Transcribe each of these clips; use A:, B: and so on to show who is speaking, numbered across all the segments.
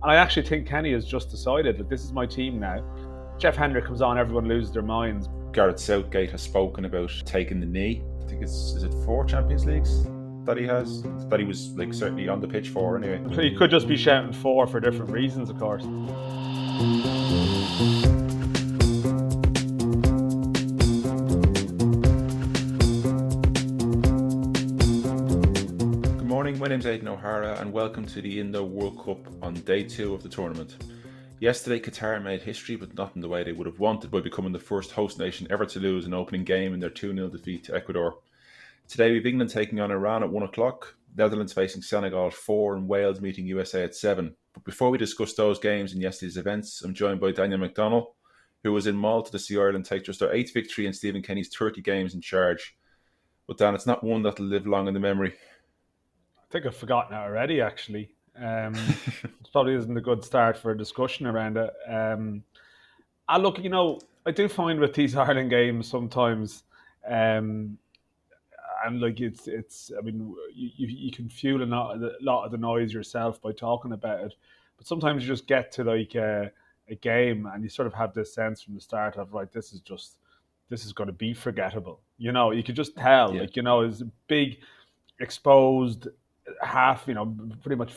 A: And I actually think Kenny has just decided that this is my team now. Jeff Hendrick comes on, everyone loses their minds.
B: Gareth Southgate has spoken about taking the knee. I think is it 4 Champions Leagues that he has? That he was certainly on the pitch for anyway.
A: He could just be shouting for different reasons, of course.
B: Good morning, my name's Aidan O'Hara and welcome to the Indo World Cup on day 2 of the tournament. Yesterday, Qatar made history, but not in the way they would have wanted, by becoming the first host nation ever to lose an opening game in their 2-0 defeat to Ecuador. Today, we have England taking on Iran at 1 o'clock, Netherlands facing Senegal at 4, and Wales meeting USA at 7. But before we discuss those games and yesterday's events, I'm joined by Daniel McDonnell, who was in Malta to see Ireland take just their 8th victory in Stephen Kenny's 30 games in charge. But Dan, it's not one that'll live long in the memory.
A: I think I've forgotten it already, actually. It probably isn't a good start for a discussion around it. Look, I do find with these Ireland games sometimes, and like it's. I mean, you can fuel a lot of the noise yourself by talking about it, but sometimes you just get to like a game and you sort of have this sense from the start of, right, this is going to be forgettable. You could just tell, it's a big exposed half, pretty much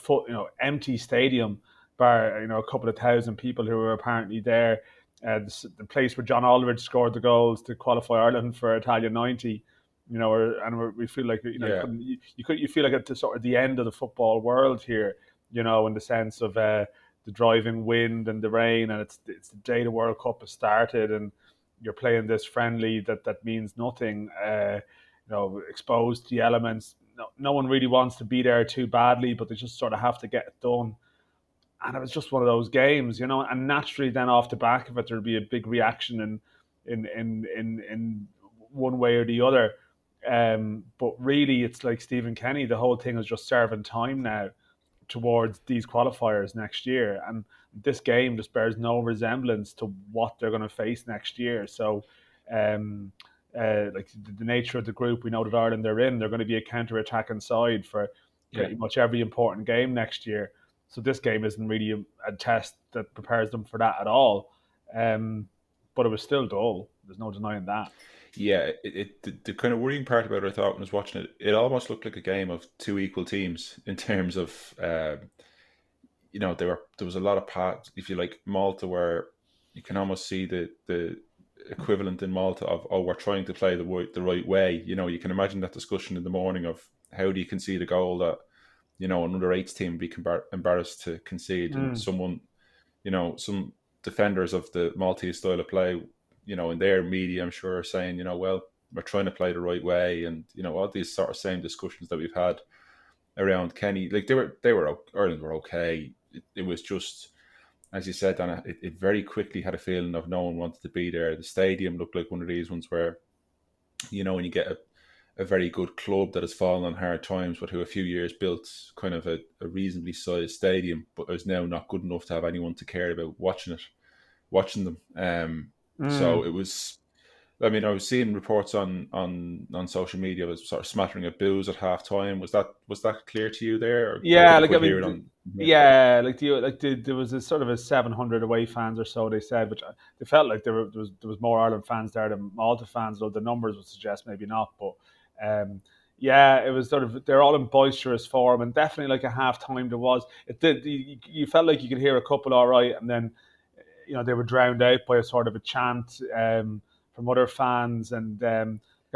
A: empty stadium, bar a couple of thousand people who were apparently there. The place where John Aldridge scored the goals to qualify Ireland for Italia '90, we feel like you feel like at the sort of the end of the football world here, in the sense of the driving wind and the rain, and it's the day the World Cup has started, and you're playing this friendly that means nothing. Exposed to the elements. No one really wants to be there too badly, but they just sort of have to get it done. And it was just one of those games, and naturally then off the back of it, there'd be a big reaction in one way or the other. But really, it's like Stephen Kenny, the whole thing is just serving time now towards these qualifiers next year. And this game just bears no resemblance to what they're going to face next year. So, like the nature of the group we know that Ireland they're going to be a counter-attacking side for pretty much every important game next year. So this game isn't really a test that prepares them for that at all. But it was still dull. There's no denying that.
B: Yeah, the kind of worrying part about it, I thought, when I was watching it, it almost looked like a game of two equal teams in terms of, there was a lot of parts, if you like, Malta, where you can almost see the equivalent in Malta of, we're trying to play the right way. You can imagine that discussion in the morning of how do you concede a goal that, an under-8s team would be embarrassed to concede. And someone, some defenders of the Maltese style of play, in their media, I'm sure, are saying, well, we're trying to play the right way. And, all these sort of same discussions that we've had around Kenny, like Ireland were okay. It was just, as you said, Dana, it very quickly had a feeling of no one wanted to be there. The stadium looked like one of these ones where, when you get a very good club that has fallen on hard times, but who a few years built kind of a reasonably sized stadium, but is now not good enough to have anyone to care about watching them. So it was, I mean, I was seeing reports on social media of a sort of smattering of boos at half time. Was that clear to you there? Or
A: yeah, like I mean, there was a sort of a 700 away fans or so, they said, which they felt like there was more Ireland fans there than Malta fans, though the numbers would suggest maybe not. But it was sort of, they're all in boisterous form, and definitely like a half time there was. It did. You felt like you could hear a couple all right, and then they were drowned out by a sort of a chant from other fans. And I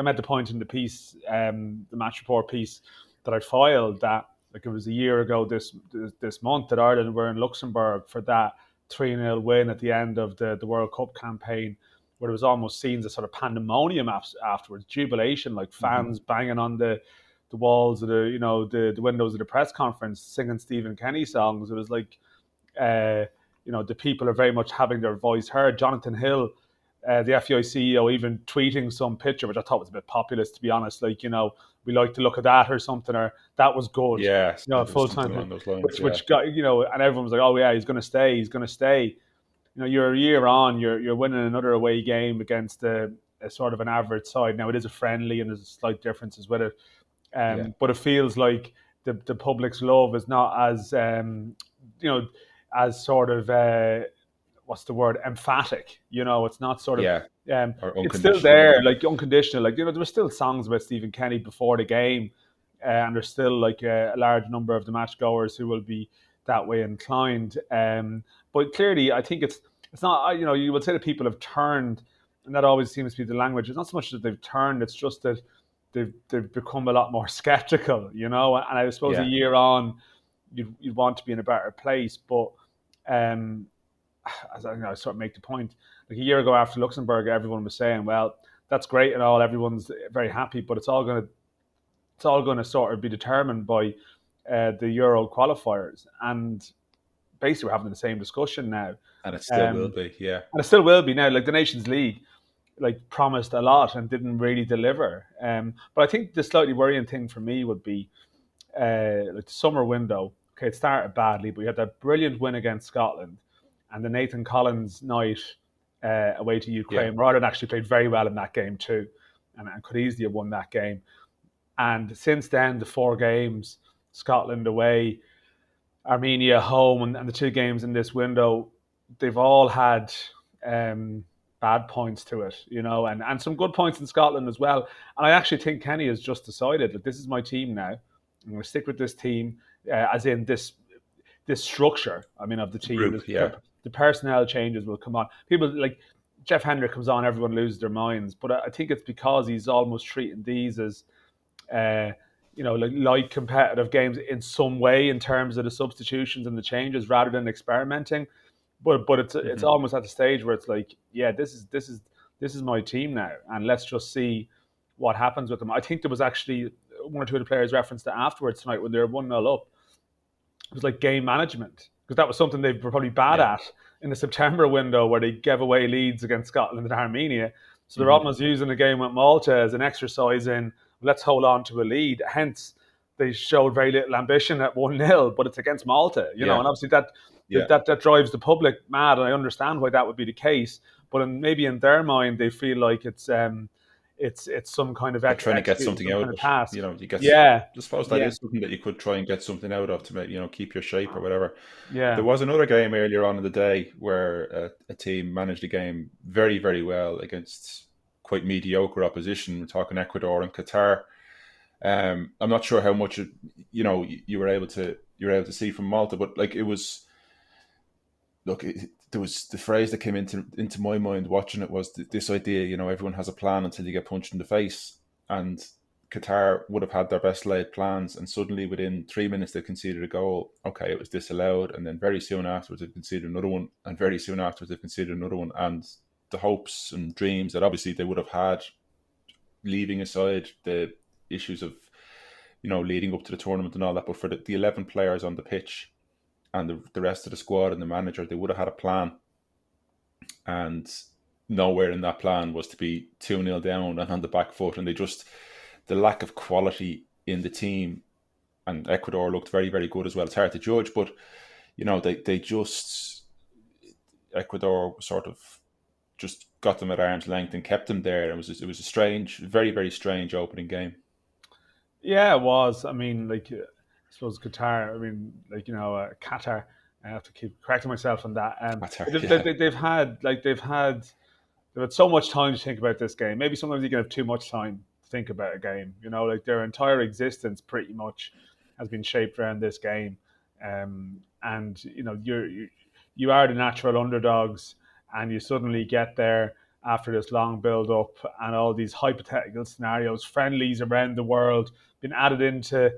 A: made the point in the piece, the match report piece that I filed, that like it was a year ago this month that Ireland were in Luxembourg for that 3-0 win at the end of the World Cup campaign, where it was almost seen as a sort of pandemonium afterwards, jubilation, like fans banging on the walls of the windows of the press conference, singing Stephen Kenny songs. It was like, the people are very much having their voice heard. Jonathan Hill, the FAI CEO, even tweeting some picture, which I thought was a bit populist, to be honest. Like, we like to look at that or something, or that was good.
B: Yeah,
A: full time along those lines, which got, and everyone was like, oh yeah, he's going to stay. You're a year on, you're winning another away game against a sort of an average side. Now it is a friendly and there's slight differences with it, but it feels like the public's love is not as as sort of what's the word, emphatic. It's not sort of
B: Yeah, or
A: it's still
B: unconditional.
A: there, like unconditional. Like there were still songs about Stephen Kenny before the game, and there's still like a large number of the match goers who will be that way inclined. But clearly, I think it's not. You would say that people have turned, and that always seems to be the language. It's not so much that they've turned; it's just that they've become a lot more skeptical. And I suppose a
B: Yeah,
A: year on, you'd want to be in a better place, but. As I sort of make the point, like a year ago after Luxembourg, everyone was saying, "Well, that's great and all. Everyone's very happy, but it's all going to sort of be determined by the Euro qualifiers." And basically, we're having the same discussion now,
B: and it still will
A: um,
B: be. Yeah,
A: and it still will be now. Like the Nations League, like promised a lot and didn't really deliver. But I think the slightly worrying thing for me would be like the summer window. Okay, it started badly, but we had that brilliant win against Scotland and the Nathan Collins night away to
B: yeah,
A: Ukraine. Rodden actually played very well in that game too, and could easily have won that game. And since then, the 4 games, Scotland away, Armenia home, and the 2 games in this window, they've all had bad points to it, and some good points in Scotland as well. And I actually think Kenny has just decided that this is my team now. I'm going to stick with this team, as in this structure. I mean, of the team.
B: group. Yeah,
A: The personnel changes will come on. People like Jeff Hendrick comes on, everyone loses their minds. But I think it's because he's almost treating these as, like competitive games in some way in terms of the substitutions and the changes rather than experimenting. But it's almost at the stage where it's like, yeah, this is my team now, and let's just see what happens with them. I think there was actually one or two of the players referenced it afterwards tonight when they were 1-0 up. It was like game management, because that was something they were probably bad
B: yeah,
A: at in the September window where they gave away leads against Scotland and Armenia. So they're almost using the game with Malta as an exercise in let's hold on to a lead. Hence, they showed very little ambition at 1-0, but it's against Malta,
B: yeah,
A: and obviously that
B: yeah.
A: drives the public mad, and I understand why that would be the case. But maybe in their mind, they feel like it's some kind of
B: They're trying to get something
A: some
B: out
A: kind
B: of
A: of
B: it.
A: task.
B: You get.
A: Yeah,
B: I suppose that
A: yeah,
B: is something that you could try and get something out of to make keep your shape or whatever. There
A: yeah.
B: was another game earlier on in the day where a team managed a game very, very well against quite mediocre opposition. We're talking Ecuador and Qatar. I'm not sure how much you were able to see from Malta, but like it was. Look, there was the phrase that came into my mind watching it was this idea. Everyone has a plan until you get punched in the face, and Qatar would have had their best laid plans, and suddenly within 3 minutes they conceded a goal. Okay, it was disallowed, and then very soon afterwards they conceded another one, and very soon afterwards they conceded another one, and the hopes and dreams that obviously they would have had, leaving aside the issues of leading up to the tournament and all that, but for the 11 players on the pitch and the rest of the squad and the manager, they would have had a plan, and nowhere in that plan was to be 2-0 down and on the back foot, and the lack of quality in the team, and Ecuador looked very, very good as well. It's hard to judge, but they just Ecuador sort of just got them at arm's length and kept them there. It was a strange, very, very strange opening game.
A: Yeah, it was. I mean, like, I suppose Qatar. I mean, like, Qatar. I have to keep correcting myself on that.
B: That's hard,
A: They've,
B: yeah.
A: they've had so much time to think about this game. Maybe sometimes you can have too much time to think about a game. Like their entire existence pretty much has been shaped around this game. And you are the natural underdogs, and you suddenly get there after this long build up and all these hypothetical scenarios, friendlies around the world, been added into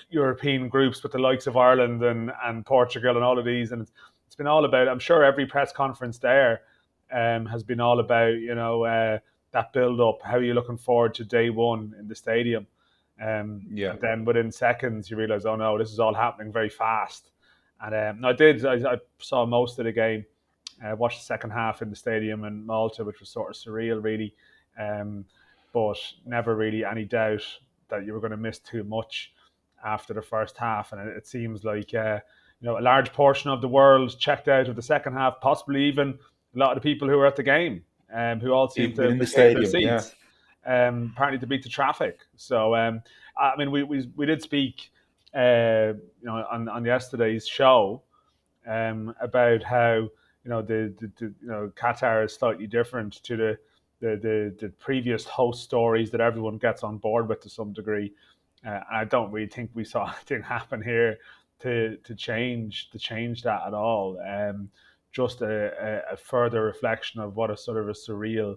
A: European groups with the likes of Ireland and Portugal and all of these, and it's been all about. I'm sure every press conference there has been all about that build up. How are you looking forward to day one in the stadium?
B: Yeah.
A: And then within seconds you realise, oh no, this is all happening very fast. And I saw most of the game. Watched the second half in the stadium in Malta, which was sort of surreal, really. But never really any doubt that you were going to miss too much after the first half. And it seems like a large portion of the world checked out of the second half, possibly even a lot of the people who were at the game, who all seemed to
B: Within the
A: vacate their
B: stadium, yeah.
A: seats, apparently to beat the traffic. So, I mean, we did speak, on yesterday's show. about how Qatar is slightly different to the previous host stories that everyone gets on board with to some degree. And I don't really think we saw anything happen here to change that at all. Just a further reflection of what a sort of a surreal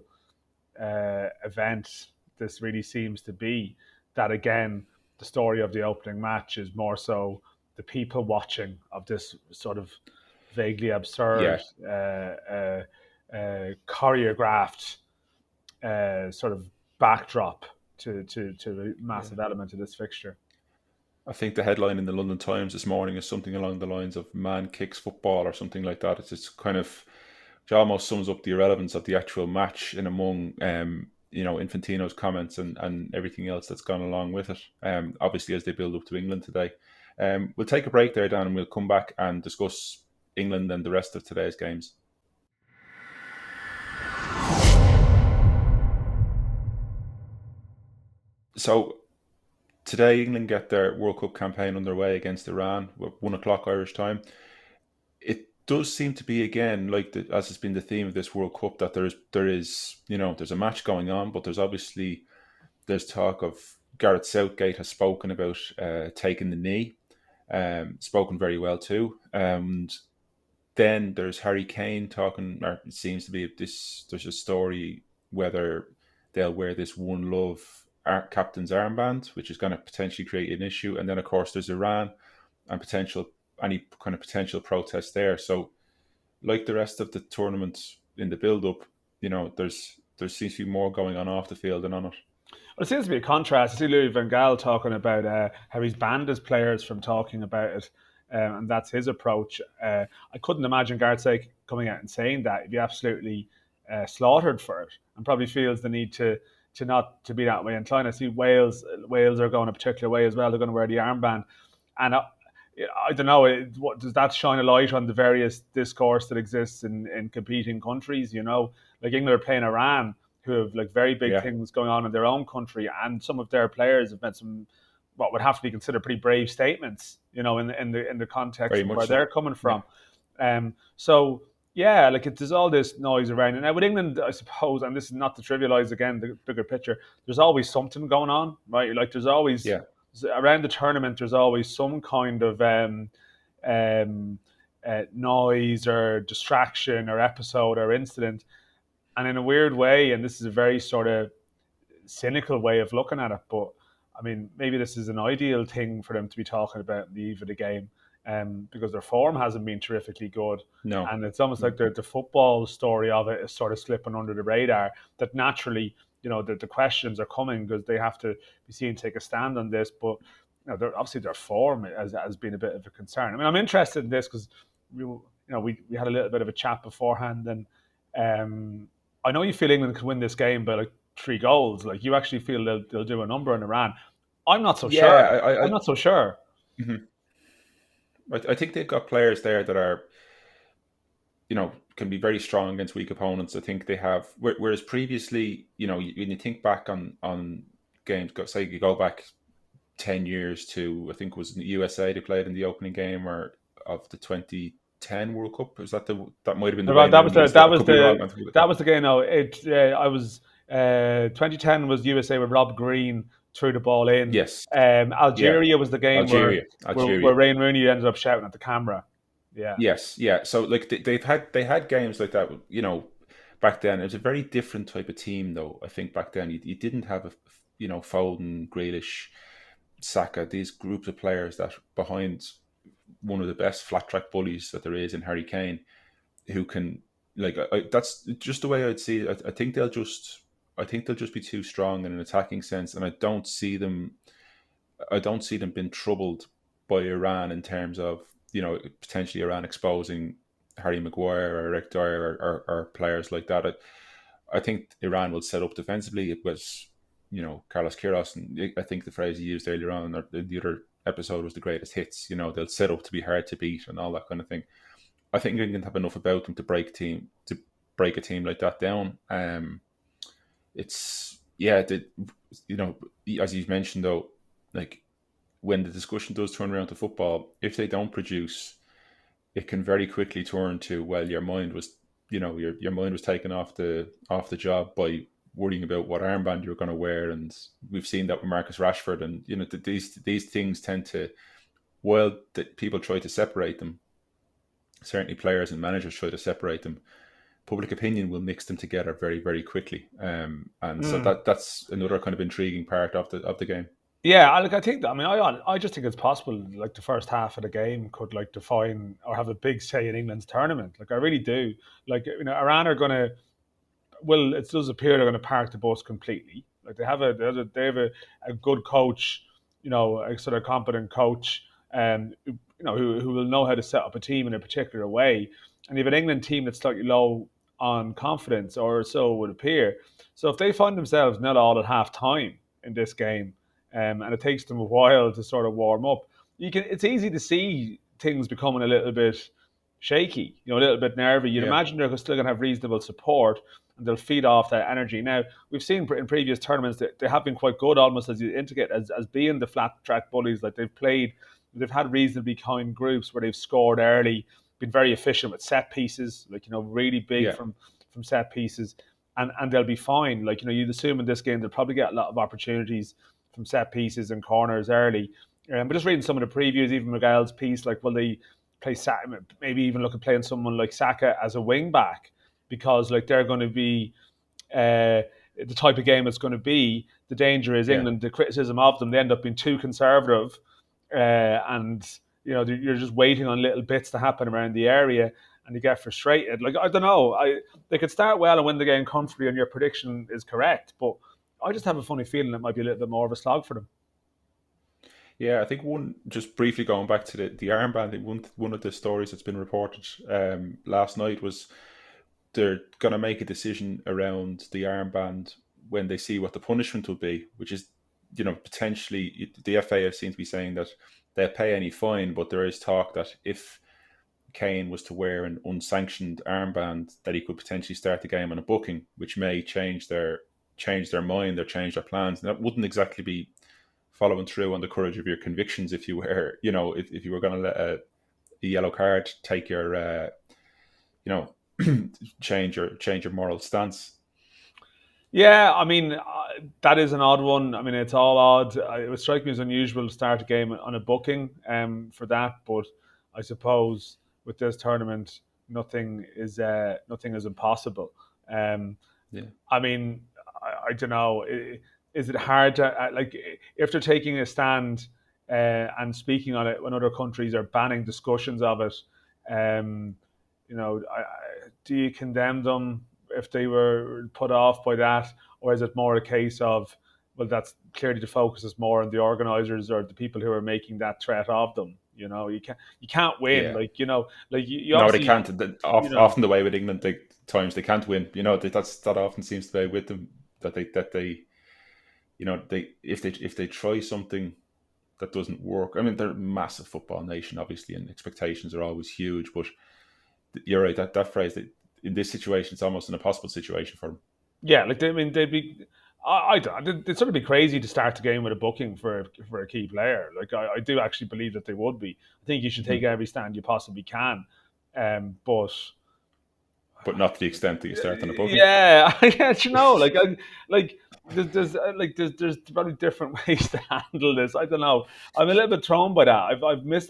A: event this really seems to be. That again, the story of the opening match is more so the people watching of this sort of vaguely absurd,
B: Yeah,
A: choreographed sort of backdrop to the
B: yeah.
A: massive element of this fixture.
B: I think the headline in the London Times this morning is something along the lines of "Man kicks football" or something like that. It's kind of, which almost sums up the irrelevance of the actual match in among Infantino's comments and everything else that's gone along with it. Obviously, as they build up to England today, we'll take a break there, Dan, and we'll come back and discuss England and the rest of today's games. So today, England get their World Cup campaign underway against Iran at 1 o'clock Irish time. It does seem to be again, like as has been the theme of this World Cup, that there's a match going on, but there's talk of Gareth Southgate has spoken about taking the knee, spoken very well too. And then there's Harry Kane talking, or it seems to be there's a story whether they'll wear this One Love captain's armband, which is going to potentially create an issue. And then, of course, there's Iran and any kind of potential protest there. So, like the rest of the tournament in the build-up, there seems to be more going on off the field than on it.
A: Well, it seems to be a contrast. I see Louis van Gaal talking about how he's banned his players from talking about it, and that's his approach. I couldn't imagine Gareth Southgate coming out and saying that. He'd be absolutely slaughtered for it, and probably feels the need to not to be that way inclined. I see Wales are going a particular way as well. They're going to wear the armband, and I don't know. What does that shine a light on the various discourse that exists in competing countries? Like England are playing Iran, who have like very big
B: Yeah,
A: things going on in their own country, and some of their players have made some what would have to be considered pretty brave statements. In the context
B: very
A: of where
B: much so.
A: they're coming
B: Yeah.
A: from. So yeah, like there's all this noise around, and now with England, I suppose, and this is not to trivialize again the bigger picture. There's always something going on, right? Like there's always
B: Yeah.
A: around the tournament. There's always some kind of noise or distraction or episode or incident, and in a weird way, and this is a very sort of cynical way of looking at it, but I mean, maybe this is an ideal thing for them to be talking about in the eve of the game, because their form hasn't been terrifically good,
B: No.
A: and it's almost like the football story of it is sort of slipping under the radar. That naturally, the questions are coming because they have to be seen to take a stand on this, but obviously their form has been a bit of a concern. I mean, I'm interested in this because we had a little bit of a chat beforehand, and I know you feel England could win this game by like 3 goals. Like you actually feel they'll do a number in Iran. I'm not so sure.
B: Yeah,
A: I'm not so sure.
B: mhm. I think they've got players there that are, can be very strong against weak opponents. I think they have, whereas previously, when you think back on games, say you go back 10 years to, I think it was in the USA they played in the opening game or of the 2010 World Cup. Was that might have been the
A: That
B: Wayne
A: that was
B: Rooney
A: the
B: instead?
A: that
B: I
A: was
B: could be wrong.
A: the that was the game. No, I was 2010 was USA with Rob Green threw the ball in.
B: Yes. Yeah.
A: Algeria was the game where
B: Algeria.
A: Wayne Rooney ended up shouting at the camera. Yeah.
B: Yes, yeah. So like they had games like that, back then. It was a very different type of team, though. I think back then you didn't have Foden, Grealish, Saka, these groups of players that behind one of the best flat track bullies that there is in Harry Kane, who can that's just the way I'd see it. I think they'll just be too strong in an attacking sense, and I don't see them being troubled by Iran in terms of potentially Iran exposing Harry Maguire or Eric Dyer or players like that. I think Iran will set up defensively. It was Carlos Queiroz, and I think the phrase he used earlier on in the other episode was the greatest hits. They'll set up to be hard to beat and all that kind of thing. I think England have enough about them to break a team like that down. It's as you've mentioned though, like when the discussion does turn around to football, if they don't produce, it can very quickly turn to, well, your mind was, your mind was taken off the job by worrying about what armband you're going to wear, and we've seen that with Marcus Rashford, and these things tend to, while people try to separate them, certainly players and managers try to separate them, public opinion will mix them together very, very quickly. And so
A: Mm.
B: that's another kind of intriguing part of the game.
A: Yeah, I think that, I mean, I just think it's possible. Like the first half of the game could like define or have a big say in England's tournament. Like I really do. Like Iran are going to, well, it does appear they're going to park the bus completely. Like they have a good coach, a sort of competent coach, who will know how to set up a team in a particular way. And you have an England team that's slightly low on confidence, or so it would appear. So if they find themselves nil all at half time in this game, and it takes them a while to sort of warm up, it's easy to see things becoming a little bit shaky, a little bit nervy. You'd
B: Yeah,
A: imagine they're still going to have reasonable support and they'll feed off that energy. Now, we've seen in previous tournaments that they have been quite good, almost as you indicate, as being the flat track bullies. Like they've had reasonably kind groups where they've scored early, been very efficient with set pieces, like, really big
B: yeah,
A: from set pieces, and they'll be fine. Like, you'd assume in this game they'll probably get a lot of opportunities from set pieces and corners early. But just reading some of the previews, even Miguel's piece, like, will they play Saka, maybe even look at playing someone like Saka as a wing back, because like they're going to be the type of game it's going to be. The danger is
B: yeah.
A: England, the criticism of them, they end up being too conservative, and you're just waiting on little bits to happen around the area, and you get frustrated. Like, I don't know, they could start well and win the game comfortably, and your prediction is correct, but I just have a funny feeling it might be a little bit more of a slog for them.
B: Yeah, I think just briefly going back to the armband, one of the stories that's been reported last night was they're going to make a decision around the armband when they see what the punishment will be, which is, potentially the FA seem to be saying that they'll pay any fine, but there is talk that if Kane was to wear an unsanctioned armband, that he could potentially start the game on a booking, which may change their mind or change their plans. And that wouldn't exactly be following through on the courage of your convictions if you were, if you were going to let a yellow card take your, you know, change your moral stance.
A: Yeah, I mean, that is an odd one. I mean, it's all odd. It would strike me as unusual to start a game on a booking for that, but I suppose with this tournament, nothing is impossible. Um,
B: Yeah,
A: I mean, I don't know. Is it hard to like if they're taking a stand and speaking on it when other countries are banning discussions of it? Um, do you condemn them if they were put off by that, or is it more a case of, well, that's clearly the focus is more on the organisers or the people who are making that threat of them? You can't win.
B: yeah.
A: Like, you
B: No, they
A: obviously,
B: can't.
A: you know
B: Often the way with England, times they can't win. That often seems to be with them, that they if they try something that doesn't work. I mean, they're a massive football nation, obviously, and expectations are always huge. But you're right, that phrase, that in this situation, it's almost an impossible situation for them.
A: Yeah, like I mean, they'd be. They'd sort of be crazy to start the game with a booking for a key player. Like I do actually believe that they would be. I think you should take
B: Mhm.
A: every stand you possibly can. But
B: But not to the extent that you start on a booking.
A: yeah, yeah, like there's probably different ways to handle this. I don't know. I'm a little bit thrown by that. I've missed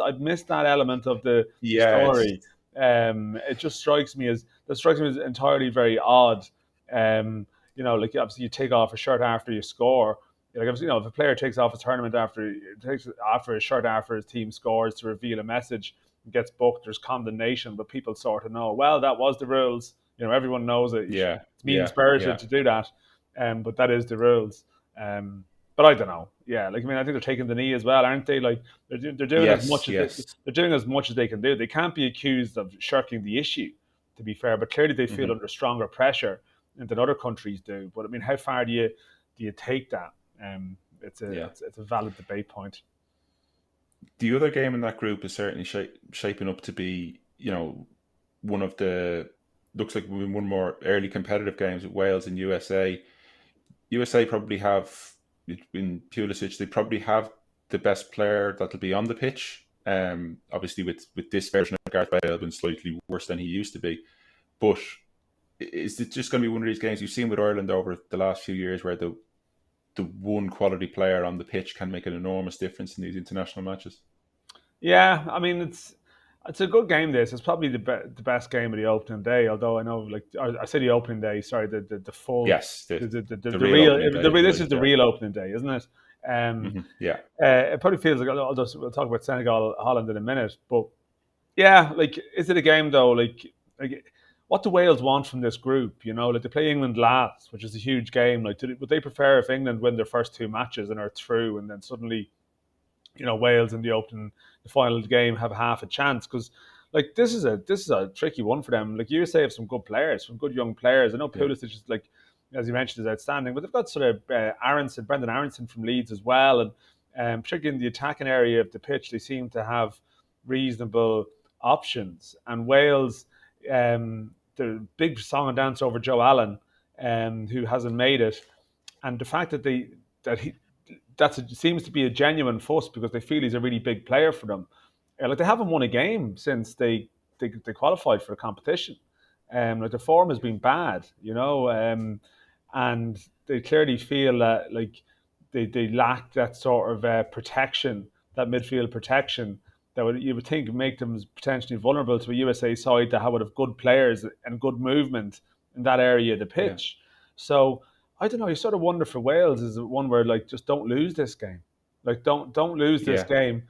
A: that element of the
B: Yeah, it's
A: story. It strikes me as entirely very odd. Like obviously you take off a shirt after you score. Like obviously, if a player takes off a tournament takes after a shirt after his team scores to reveal a message, gets booked, there's condemnation, but people sort of know, well, that was the rules. Everyone knows it.
B: yeah,
A: It's mean
B: yeah,
A: spirited
B: yeah,
A: to do that, but that is the rules. But I don't know. Yeah, like I mean, I think they're taking the knee as well, aren't they? Like they're doing as
B: yes,
A: much as
B: yes.
A: they're doing as much as they can do. They can't be accused of shirking the issue, to be fair. But clearly, they feel
B: Hmm.
A: under stronger pressure than other countries do. But I mean, how far do you take that? It's a
B: Yeah.
A: it's a valid debate point.
B: The other game in that group is certainly shaping up to be, one of the looks like one more early competitive games with Wales and USA. USA probably have in Pulisic. They probably have the best player that'll be on the pitch Obviously, with this version of Gareth Bale been slightly worse than he used to be. But is it just going to be one of these games you've seen with Ireland over the last few years, where the one quality player on the pitch can make an enormous difference in these international matches?
A: Yeah, I mean it's a good game. It's probably the best game of the opening day. Although I know, like I say, the opening day. Sorry, the full
B: Yes,
A: the
B: the real
A: real
B: opening day, if you
A: this
B: like.
A: is the
B: Yeah.
A: real opening day, isn't it? Um,
B: Yeah.
A: it probably feels like, although we'll talk about Senegal, Holland in a minute, but yeah, like, is it a game though? Like what do Wales want from this group? You know, like, they play England last, which is a huge game. Like, would they prefer if England win their first two matches and are through, and then suddenly, Wales in the final game have half a chance? Because, like, this is a tricky one for them. Like, USA have some good players, some good young players. I know
B: Yeah.
A: Pulisic is, like, as you mentioned, is outstanding, but they've got sort of Brendan Aronson from Leeds as well, and particularly in the attacking area of the pitch, they seem to have reasonable options. And Wales, the big song and dance over Joe Allen, who hasn't made it, and the fact that seems to be a genuine fuss because they feel he's a really big player for them. Like, they haven't won a game since they qualified for the competition. Like, the form has been bad, and they clearly feel that, like, they lack that sort of protection, that midfield protection that you would think make them potentially vulnerable to a USA side that would have good players and good movement in that area of the
B: Yeah.
A: pitch. So I don't know. You sort of wonder for Wales, is it one where, like, just don't lose this game, like, don't lose this
B: Yeah.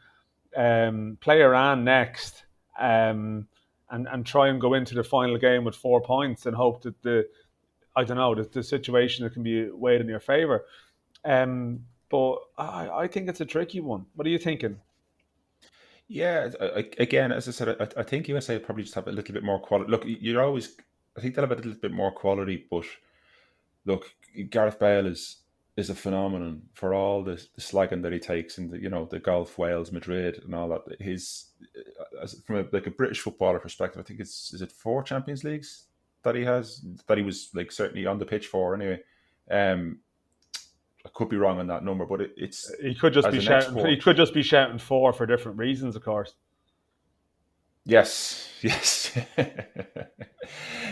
A: game. Play Iran next, and try and go into the final game with 4 points and hope that the situation that can be weighed in your favour. But I think it's a tricky one. What are you thinking?
B: Yeah, again, as I said, I think USA probably just have a little bit more quality. Look, I think they'll have a little bit more quality, but look, Gareth Bale is a phenomenon for all the slagging that he takes in the golf, Wales, Madrid, and all that. From a British footballer perspective, I think is it 4 Champions Leagues that he has, that he was, like, certainly on the pitch for anyway. Um, I could be wrong on that number, but it's
A: He could just
B: as
A: be
B: an
A: shouting. He
B: export.
A: could just be shouting for different reasons, of course.
B: Yes, yes.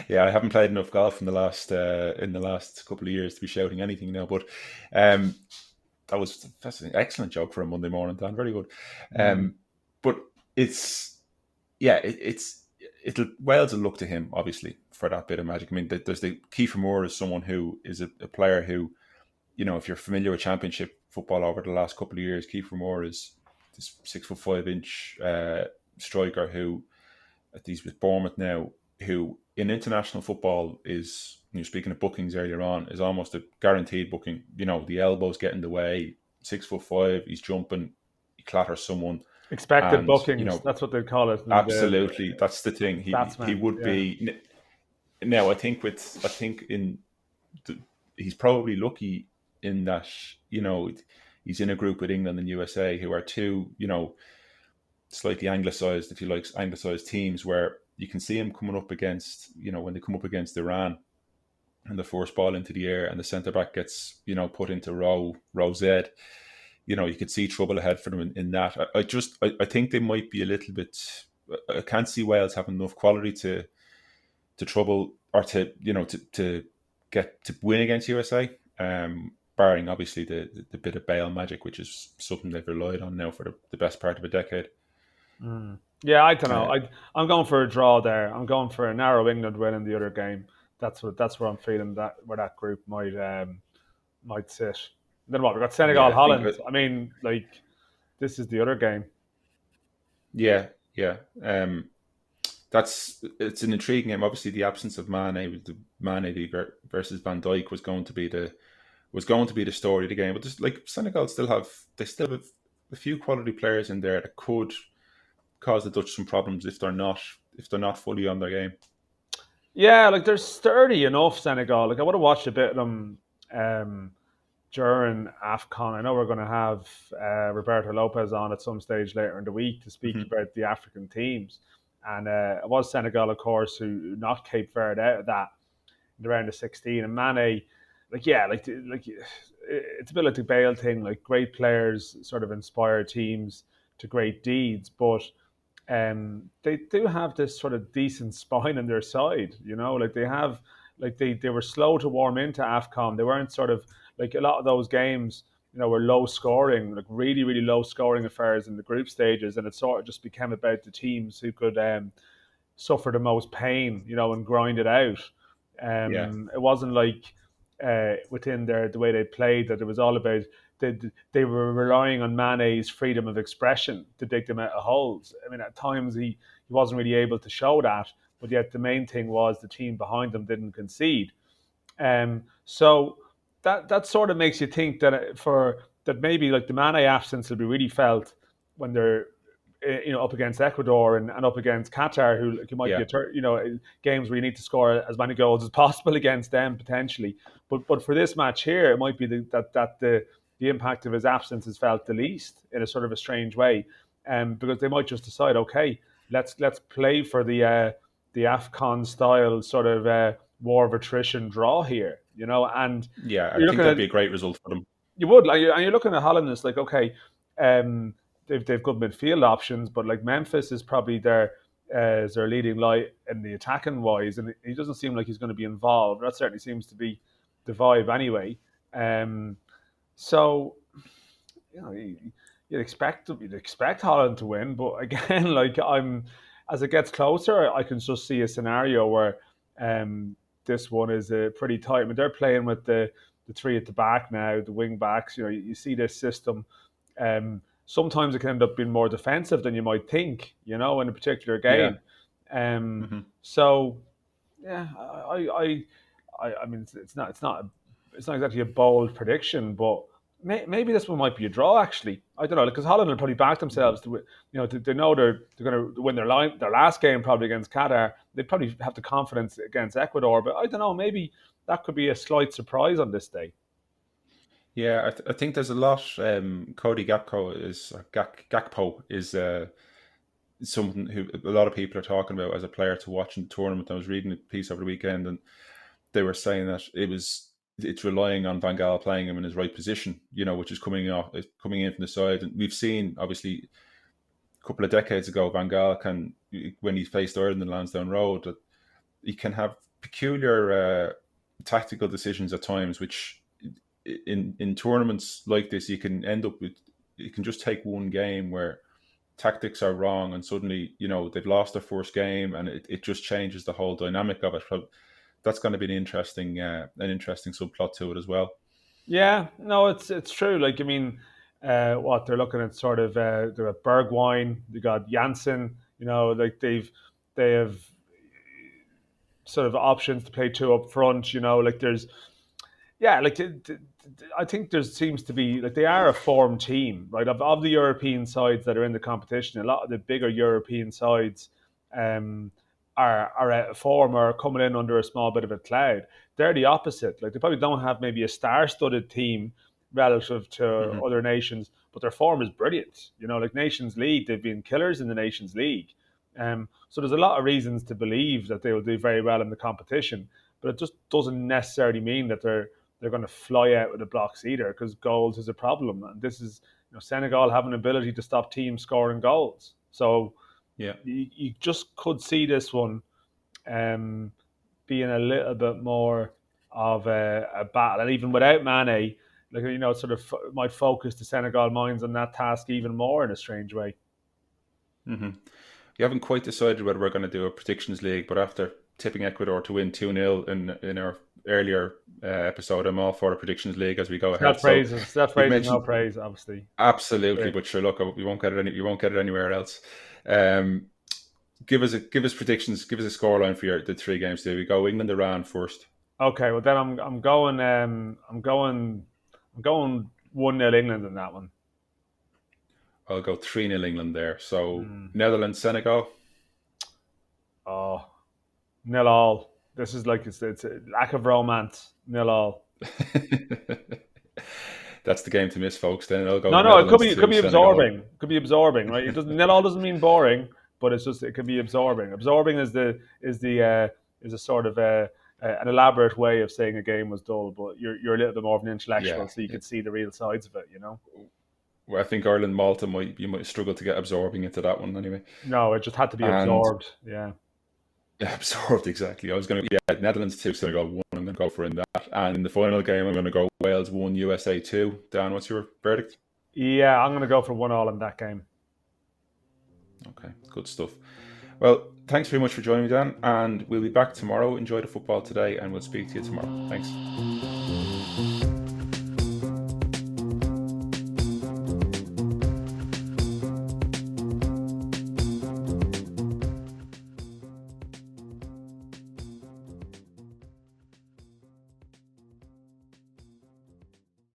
B: Yeah, I haven't played enough golf in the last couple of years to be shouting anything now. But um, that's an excellent joke for a Monday morning, Dan. Very good. But it's yeah, it'll Wales will look to him, obviously, for that bit of magic. I mean, there's the Kiefer Moore is someone who is a player who, if you're familiar with Championship football over the last couple of years, Kiefer Moore is this 6'5" striker who, he's with Bournemouth now, who in international football is, speaking of bookings earlier on, is almost a guaranteed booking. The elbows get in the way. 6'5", he's jumping, he clatters someone.
A: Expected
B: And
A: bookings, that's what they call it.
B: Absolutely, that's the thing. He
A: Batsman,
B: would be now. I think he's probably lucky in that he's in a group with England and USA, who are two slightly anglicised, if you like, anglicised teams, where you can see him coming up against, when they come up against Iran and the first ball into the air and the centre back gets put into row Z. You could see trouble ahead for them in that. I think they might be a little bit. I can't see Wales having enough quality to trouble, or to get to win against USA. Barring obviously the bit of Bale magic, which is something they've relied on now for the best part of a decade.
A: Yeah, I don't know. I'm going for a draw there. I'm going for a narrow England win in the other game. That's where I'm feeling where that group might sit. And then what? We've got Senegal,
B: Yeah,
A: Holland. I mean, like, this is the other game.
B: Yeah. It's an intriguing game. Obviously, the absence of Mane versus Van Dijk was going to be the story of the game. But just, like, Senegal still have a few quality players in there that could cause the Dutch some problems if they're not fully on their game.
A: Yeah, like, they're sturdy enough, Senegal. Like, I would have watched a bit of them during AFCON. I know we're going to have Roberto Lopez on at some stage later in the week to speak about the African teams. And it was Senegal, of course, who knocked Cape Verde out of that in the round of 16. And Mane, it's a bit like the Bale thing. Like, great players sort of inspire teams to great deeds, but they do have this sort of decent spine on their side. Like they were slow to warm into AFCON. They weren't sort of like a lot of those games. Were low scoring, like really, really low scoring affairs in the group stages, and it sort of just became about the teams who could suffer the most pain, and grind it out.
B: Yeah.
A: It wasn't like within the way they played that it was all about they were relying on Mane's freedom of expression to dig them out of holes. I mean, at times he wasn't really able to show that, but yet the main thing was the team behind them didn't concede. So that sort of makes you think that maybe like the Mane absence will be really felt when they're up against Ecuador and up against Qatar, who like, it might
B: Yeah.
A: be games where you need to score as many goals as possible against them potentially. But for this match here, it might be that the impact of his absence is felt the least in a sort of a strange way, because they might just decide, okay, let's play for the AFCON style sort of war of attrition draw here, and
B: Yeah, I
A: you're
B: think
A: looking
B: that'd
A: at
B: be a great result for them.
A: you would like, and you're looking at Holland. It's like okay, they've good midfield options, but like Memphis is probably their leading light in the attacking wise, and he doesn't seem like he's going to be involved. That certainly seems to be the vibe anyway. So you'd expect Holland to win, but again, like as it gets closer, I can just see a scenario where this one is pretty tight. I mean, they're playing with the three at the back now, the wing backs. You see this system. Sometimes it can end up being more defensive than you might think. In a particular
B: Yeah.
A: game. So yeah, I mean, it's not exactly a bold prediction, but maybe this one might be a draw. Actually, I don't know, because Holland will probably back themselves to, they know they're going to win their last game probably against Qatar. They probably have the confidence against Ecuador, but I don't know, maybe that could be a slight surprise on this day.
B: Yeah, I think there's a lot. Cody Gakpo is something who a lot of people are talking about as a player to watch in the tournament. I was reading a piece over the weekend, and they were saying that it's relying on Van Gaal playing him in his right position, which is coming in from the side. And we've seen obviously a couple of decades ago, Van Gaal when he faced Ireland in Lansdowne Road, that he can have peculiar tactical decisions at times, which in tournaments like this, you can end up with, you can just take one game where tactics are wrong and suddenly, they've lost their first game and it just changes the whole dynamic of it. So that's going to be an interesting subplot to it as well.
A: Yeah, no, it's true. Like, I mean, what they're looking at sort of, they're at Bergwijn, they got Janssen, like they have sort of options to play two up front, like there's, yeah, like I think there seems to be like they are a formed team, right? Of the European sides that are in the competition, a lot of the bigger European sides are out of form or coming in under a small bit of a cloud. They're the opposite. Like they probably don't have maybe a star-studded team relative to other nations, but their form is brilliant. Like Nations League, they've been killers in the Nations League. So there's a lot of reasons to believe that they will do very well in the competition, but it just doesn't necessarily mean that they're going to fly out with the blocks either, because goals is a problem. And this is, Senegal have an ability to stop teams scoring goals. So
B: yeah,
A: you just could see this one being a little bit more of a battle. And even without Mane, like, sort of might focus the Senegal minds on that task even more in a strange way.
B: We haven't quite decided whether we're going to do a predictions league, but after tipping Ecuador to win 2-0 in our earlier episode, I'm all for a predictions league as we go ahead.
A: That phrase is no praise, obviously.
B: Absolutely, yeah. But sure, look, you won't get it anywhere else. Give us predictions. Give us a scoreline for the three games. Do we go England, Iran first?
A: Okay, well then I'm going 1-0 England in that one.
B: I'll go 3-0 England there. So Netherlands, Senegal.
A: Oh, 0-0. This is like it's a lack of romance. 0-0.
B: That's the game to miss, folks. Then I'll go.
A: No, it could be absorbing. It could be absorbing, right? It doesn't. 0-0 doesn't mean boring, but it's just it can be absorbing. Absorbing is a sort of an elaborate way of saying a game was dull, but you're a little bit more of an intellectual, so you can see the real sides of it.
B: I think Ireland Malta you might struggle to get absorbing into that one anyway.
A: No, it just had to be
B: And
A: absorbed. Yeah.
B: yeah, absorbed exactly. I was going to Netherlands 2, Senegal 1. I'm going to go for in that. And in the final game, I'm going to go Wales 1, USA 2. Dan, what's your verdict?
A: Yeah, I'm going to go for 1-1 in that game.
B: Okay, good stuff. Well, thanks very much for joining me, Dan, and we'll be back tomorrow. Enjoy the football today, and we'll speak to you tomorrow. Thanks.